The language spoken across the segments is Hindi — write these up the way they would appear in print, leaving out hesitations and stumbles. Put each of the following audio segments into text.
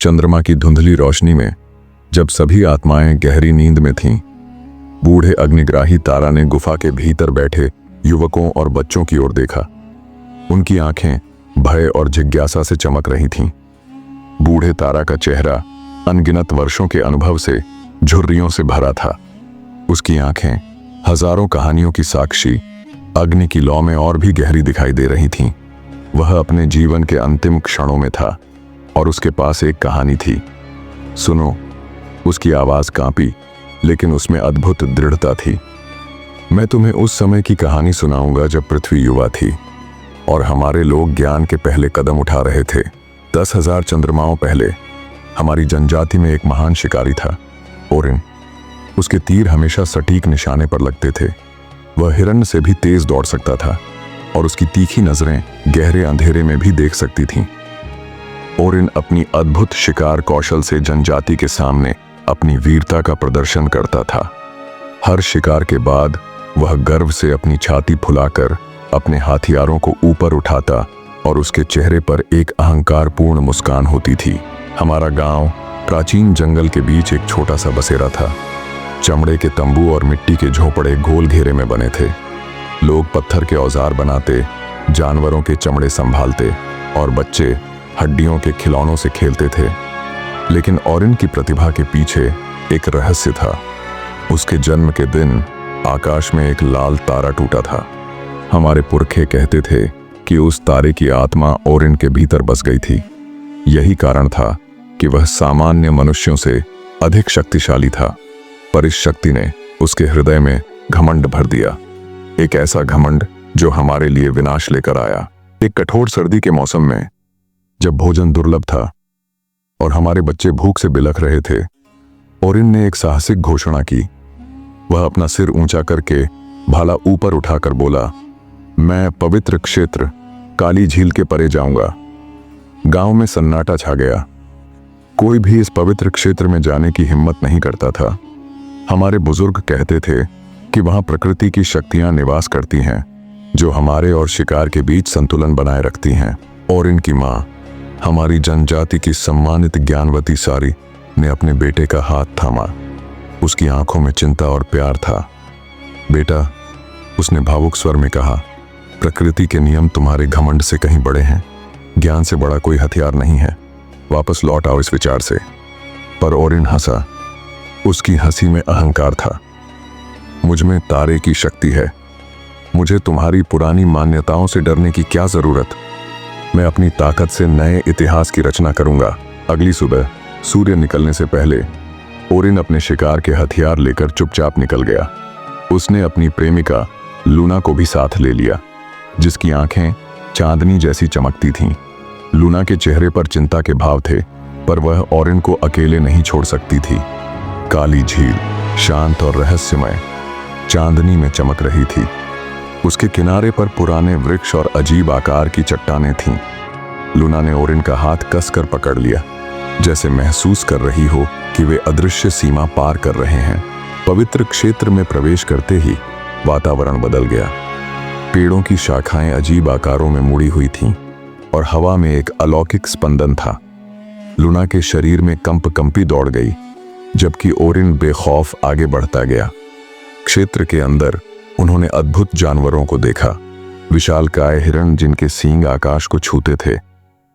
चंद्रमा की धुंधली रोशनी में जब सभी आत्माएं गहरी नींद में थीं, बूढ़े अग्निग्राही तारा ने गुफा के भीतर बैठे युवकों और बच्चों की ओर देखा। उनकी आंखें भय और जिज्ञासा से चमक रही थीं। बूढ़े तारा का चेहरा अनगिनत वर्षों के अनुभव से झुर्रियों से भरा था। उसकी आंखें हजारों कहानियों की साक्षी अग्नि की लौ में और भी गहरी दिखाई दे रही थीं। वह अपने जीवन के अंतिम क्षणों में था और उसके पास एक कहानी थी। सुनो। उसकी आवाज कांपी, लेकिन उसमें अद्भुत दृढ़ता थी। मैं तुम्हें उस समय की कहानी सुनाऊंगा जब पृथ्वी युवा थी और हमारे लोग ज्ञान के पहले कदम उठा रहे थे। 10,000 चंद्रमाओं पहले हमारी जनजाति में एक महान शिकारी था, ओरिन। उसके तीर हमेशा सटीक निशाने पर लगते थे। वह हिरण से भी तेज दौड़ सकता था और उसकी तीखी नजरें गहरे अंधेरे में भी देख सकती थीं। ओरिन अपनी अद्भुत शिकार कौशल से जनजाति के सामने अपनी वीरता का प्रदर्शन करता था। हर शिकार के बाद वह गर्व से अपनी छाती फुलाकर अपने हथियारों को ऊपर उठाता और उसके चेहरे पर एक अहंकारपूर्ण मुस्कान होती थी। हमारा गांव प्राचीन जंगल के बीच एक छोटा सा बसेरा था। चमड़े के तंबू और मिट्टी के झोंपड़े गोल घेरे में बने थे। लोग पत्थर के औजार बनाते, जानवरों के चमड़े संभालते और बच्चे हड्डियों के खिलौनों से खेलते थे। लेकिन ओरिन की प्रतिभा के पीछे एक रहस्य था। उसके जन्म के दिन आकाश में एक लाल तारा टूटा था। हमारे पुरखे कहते थे कि उस तारे की आत्मा ओरिन के भीतर बस गई थी। यही कारण था कि वह सामान्य मनुष्यों से अधिक शक्तिशाली था, पर इस शक्ति ने उसके हृदय में घमंड भर दिया। एक ऐसा घमंड जो हमारे लिए विनाश लेकर आया। एक कठोर सर्दी के मौसम में जब भोजन दुर्लभ था और हमारे बच्चे भूख से बिलख रहे थे, ओरिन ने एक साहसिक घोषणा की। वह अपना सिर ऊंचा करके भाला ऊपर उठाकर बोला, मैं पवित्र क्षेत्र काली झील के परे जाऊंगा। गांव में सन्नाटा छा गया। कोई भी इस पवित्र क्षेत्र में जाने की हिम्मत नहीं करता था। हमारे बुजुर्ग कहते थे कि वहां प्रकृति की शक्तियां निवास करती हैं जो हमारे और शिकार के बीच संतुलन बनाए रखती हैं। ओरिन की मां, हमारी जनजाति की सम्मानित ज्ञानवती सारी ने अपने बेटे का हाथ थामा। उसकी आंखों में चिंता और प्यार था। बेटा, उसने भावुक स्वर में कहा, प्रकृति के नियम तुम्हारे घमंड से कहीं बड़े हैं। ज्ञान से बड़ा कोई हथियार नहीं है। वापस लौट आओ इस विचार से। पर ओरिन हंसा। उसकी हंसी में अहंकार था। मुझ में तारे की शक्ति है। मुझे तुम्हारी पुरानी मान्यताओं से डरने की क्या जरूरत। मैं अपनी ताकत से नए इतिहास की रचना करूंगा। अगली सुबह सूर्य निकलने से पहले ओरिन अपने शिकार के हथियार लेकर चुपचाप निकल गया। उसने अपनी प्रेमिका लूना को भी साथ ले लिया, जिसकी आंखें चांदनी जैसी चमकती थीं। लूना के चेहरे पर चिंता के भाव थे, पर वह ओरिन को अकेले नहीं छोड़ सकती थी। काली झील शांत और रहस्यमय चांदनी में चमक रही थी। उसके किनारे पर पुराने वृक्ष और अजीब आकार की चट्टानें थीं। लूना ने ओरिन का हाथ कसकर पकड़ लिया, जैसे महसूस कर रही हो कि वे अदृश्य सीमा पार कर रहे हैं। पवित्र क्षेत्र में प्रवेश करते ही वातावरण बदल गया। पेड़ों की शाखाएं अजीब आकारों में मुड़ी हुई थीं और हवा में एक अलौकिक स्पंदन था। लूना के शरीर में कंपी दौड़ गई, जबकि ओरिन बेखौफ आगे बढ़ता गया। क्षेत्र के अंदर उन्होंने अद्भुत जानवरों को देखा। विशालकाय हिरण जिनके सींग आकाश को छूते थे,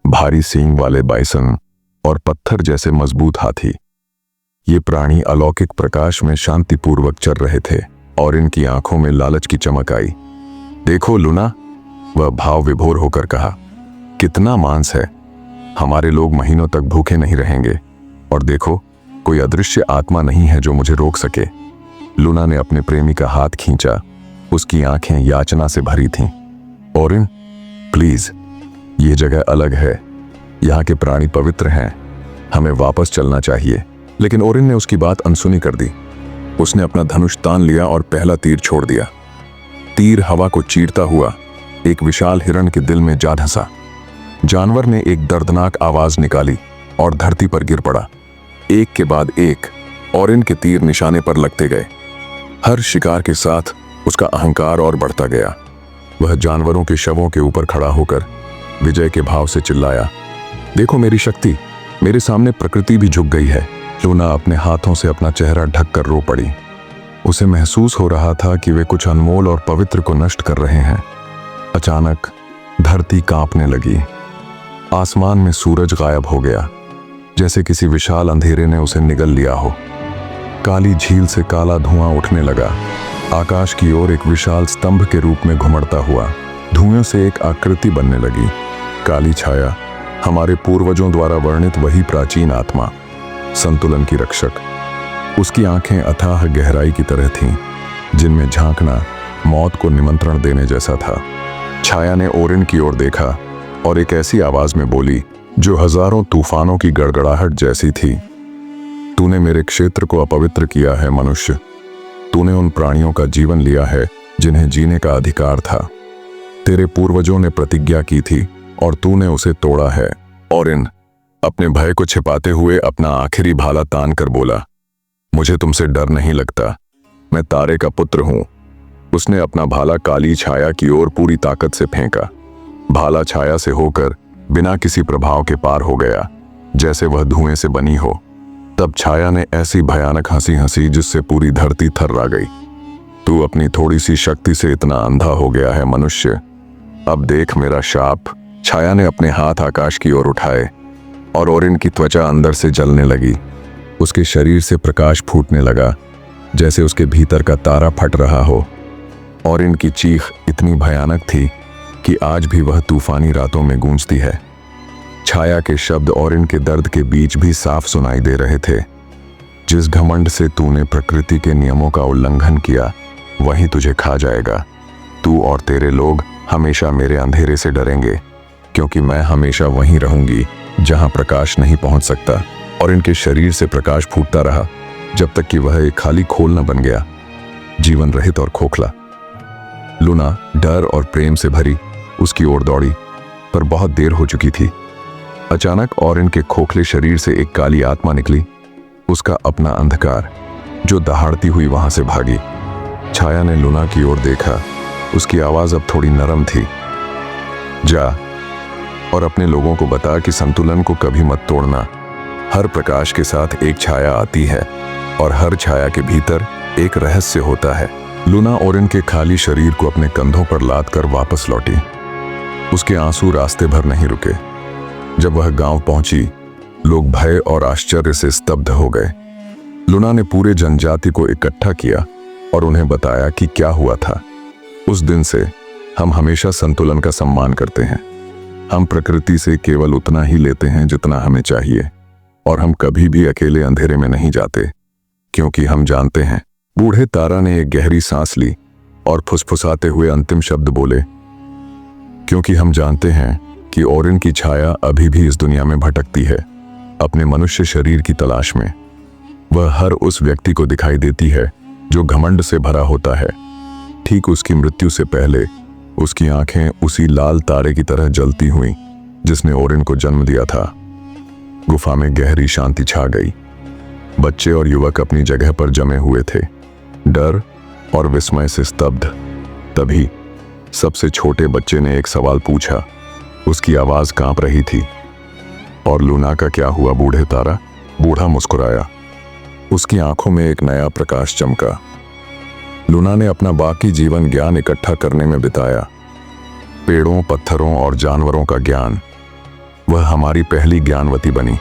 भारी सींग वाले बाइसन और पत्थर जैसे मजबूत हाथी। ये प्राणी अलौकिक प्रकाश में शांतिपूर्वक चल रहे थे और इनकी आंखों में लालच की चमक आई। देखो लूना, वह भाव विभोर होकर कहा, कितना मांस है। हमारे लोग महीनों तक भूखे नहीं रहेंगे। और देखो, कोई अदृश्य आत्मा नहीं है जो मुझे रोक सके। लूना ने अपने प्रेमी का हाथ खींचा। उसकी आंखें याचना से भरी थीं। ओरिन, प्लीज, ये जगह अलग है। यहाँ के प्राणी पवित्र हैं। हमें वापस चलना चाहिए। लेकिन ओरिन ने उसकी बात अनसुनी कर दी। उसने अपना धनुष तान लिया और पहला तीर छोड़ दिया। तीर हवा को चीरता हुआ एक विशाल हिरण के दिल में जा धंसा। जानवर ने एक दर्दनाक आवाज निकाली और धरती पर गिर पड़ा। एक के बाद एक ओरिन के तीर निशाने पर लगते गए। हर शिकार के साथ उसका अहंकार और बढ़ता गया। वह जानवरों के शवों के ऊपर खड़ा होकर विजय के भाव से चिल्लाया, देखो मेरी शक्ति, मेरे सामने प्रकृति भी झुक गई है। लूना अपने हाथों से अपना चेहरा ढककर रो पड़ी। उसे महसूस हो रहा था कि वे कुछ अनमोल और पवित्र को नष्ट कर रहे हैं। अचानक धरती कांपने लगी। आसमान में सूरज गायब हो गया, जैसे किसी विशाल अंधेरे ने उसे निगल लिया हो। काली झील से काला धुआं उठने लगा, आकाश की ओर एक विशाल स्तंभ के रूप में घुमड़ता हुआ। धुएं से एक आकृति बनने लगी, काली छाया, हमारे पूर्वजों द्वारा वर्णित वही प्राचीन आत्मा, संतुलन की रक्षक। उसकी आंखें अथाह गहराई की तरह थीं, जिनमें झांकना मौत को निमंत्रण देने जैसा था। छाया ने ओरिन की ओर देखा और एक ऐसी आवाज में बोली जो हजारों तूफानों की गड़गड़ाहट जैसी थी, तूने मेरे क्षेत्र को अपवित्र किया है मनुष्य। तूने उन प्राणियों का जीवन लिया है जिन्हें जीने का अधिकार था। तेरे पूर्वजों ने प्रतिज्ञा की थी और तूने उसे तोड़ा है। ओरिन अपने भय को छिपाते हुए अपना आखिरी भाला तान कर बोला, मुझे तुमसे डर नहीं लगता, मैं तारे का पुत्र हूं। उसने अपना भाला काली छाया की ओर पूरी ताकत से फेंका। भाला छाया से होकर बिना किसी प्रभाव के पार हो गया, जैसे वह धुएं से बनी हो। तब छाया ने ऐसी भयानक हंसी हंसी जिससे पूरी धरती थर्रा गई। तू अपनी थोड़ी सी शक्ति से इतना अंधा हो गया है मनुष्य, अब देख मेरा शाप। छाया ने अपने हाथ आकाश की ओर उठाए और ओरिन की त्वचा अंदर से जलने लगी। उसके शरीर से प्रकाश फूटने लगा, जैसे उसके भीतर का तारा फट रहा हो। ओरिन की चीख इतनी भयानक थी कि आज भी वह तूफानी रातों में गूंजती है। छाया के शब्द ओरिन के दर्द के बीच भी साफ सुनाई दे रहे थे। जिस घमंड से तूने प्रकृति के नियमों का उल्लंघन किया, वही तुझे खा जाएगा। तू और तेरे लोग हमेशा मेरे अंधेरे से डरेंगे, क्योंकि मैं हमेशा वहीं रहूंगी जहां प्रकाश नहीं पहुंच सकता। और इनके शरीर से प्रकाश फूटता रहा जब तक कि वह एक खाली खोल न बन गया, जीवन रहित और खोखला। लूना डर और प्रेम से भरी उसकी ओर दौड़ी, पर बहुत देर हो चुकी थी। अचानक ओरिन के खोखले शरीर से एक काली आत्मा निकली, उसका अपना अंधकार, जो दहाड़ती हुई वहां से भागी। छाया ने लूना की ओर देखा, उसकी आवाज अब थोड़ी नरम थी। जा और अपने लोगों को बता कि संतुलन को कभी मत तोड़ना। हर प्रकाश के साथ एक छाया आती है और हर छाया के भीतर एक रहस्य होता है। लूना ओरिन के खाली शरीर को अपने कंधों पर लाद कर वापस लौटी। उसके आंसू रास्ते भर नहीं रुके। जब वह गांव पहुंची, लोग भय और आश्चर्य से स्तब्ध हो गए। लूना ने पूरे जनजाति को इकट्ठा किया और उन्हें बताया कि क्या हुआ था। उस दिन से हम हमेशा संतुलन का सम्मान करते हैं। हम प्रकृति से केवल उतना ही लेते हैं जितना हमें चाहिए, और हम कभी भी अकेले अंधेरे में नहीं जाते, क्योंकि हम जानते हैं। बूढ़े तारा ने एक गहरी सांस ली और फुसफुसाते हुए अंतिम शब्द बोले, क्योंकि हम जानते हैं कि ओरिन की छाया अभी भी इस दुनिया में भटकती है, अपने मनुष्य शरीर की तलाश में। वह हर उस व्यक्ति को दिखाई देती है जो घमंड से भरा होता है। ठीक उसकी मृत्यु से पहले उसकी आंखें उसी लाल तारे की तरह जलती हुईं जिसने ओरिन को जन्म दिया था। गुफा में गहरी शांति छा गई। बच्चे और युवक अपनी जगह पर जमे हुए थे, डर और विस्मय से स्तब्ध। तभी सबसे छोटे बच्चे ने एक सवाल पूछा। उसकी आवाज कांप रही थी, और लूना का क्या हुआ बूढ़े तारा? बूढ़ा मुस्कुराया। उसकी आंखों में एक नया प्रकाश चमका। लूना ने अपना बाकी जीवन ज्ञान इकट्ठा करने में बिताया, पेड़ों, पत्थरों और जानवरों का ज्ञान। वह हमारी पहली ज्ञानवती बनी।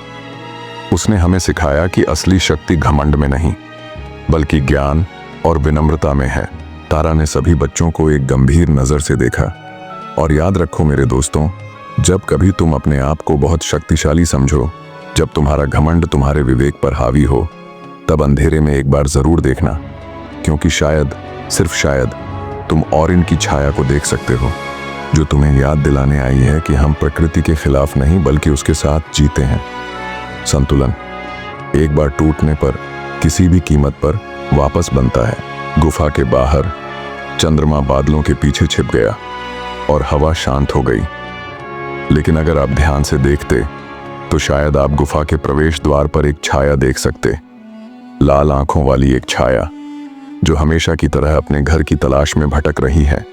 उसने हमें सिखाया कि असली शक्ति घमंड में नहीं, बल्कि ज्ञान और विनम्रता में है। तारा ने सभी बच्चों को एक गंभीर नजर से देखा। और याद रखो मेरे दोस्तों, जब कभी तुम अपने आप को बहुत शक्तिशाली समझो, जब तुम्हारा घमंड तुम्हारे विवेक पर हावी हो, तब अंधेरे में एक बार जरूर देखना, क्योंकि शायद, सिर्फ शायद, तुम ओरिन की छाया को देख सकते हो, जो तुम्हें याद दिलाने आई है कि हम प्रकृति के खिलाफ नहीं बल्कि उसके साथ जीते हैं। संतुलन एक बार टूटने पर किसी भी कीमत पर वापस बनता है। गुफा के बाहर चंद्रमा बादलों के पीछे छिप गया और हवा शांत हो गई। लेकिन अगर आप ध्यान से देखते तो शायद आप गुफा के प्रवेश द्वार पर एक छाया देख सकते, लाल आंखों वाली एक छाया जो हमेशा की तरह अपने घर की तलाश में भटक रही है।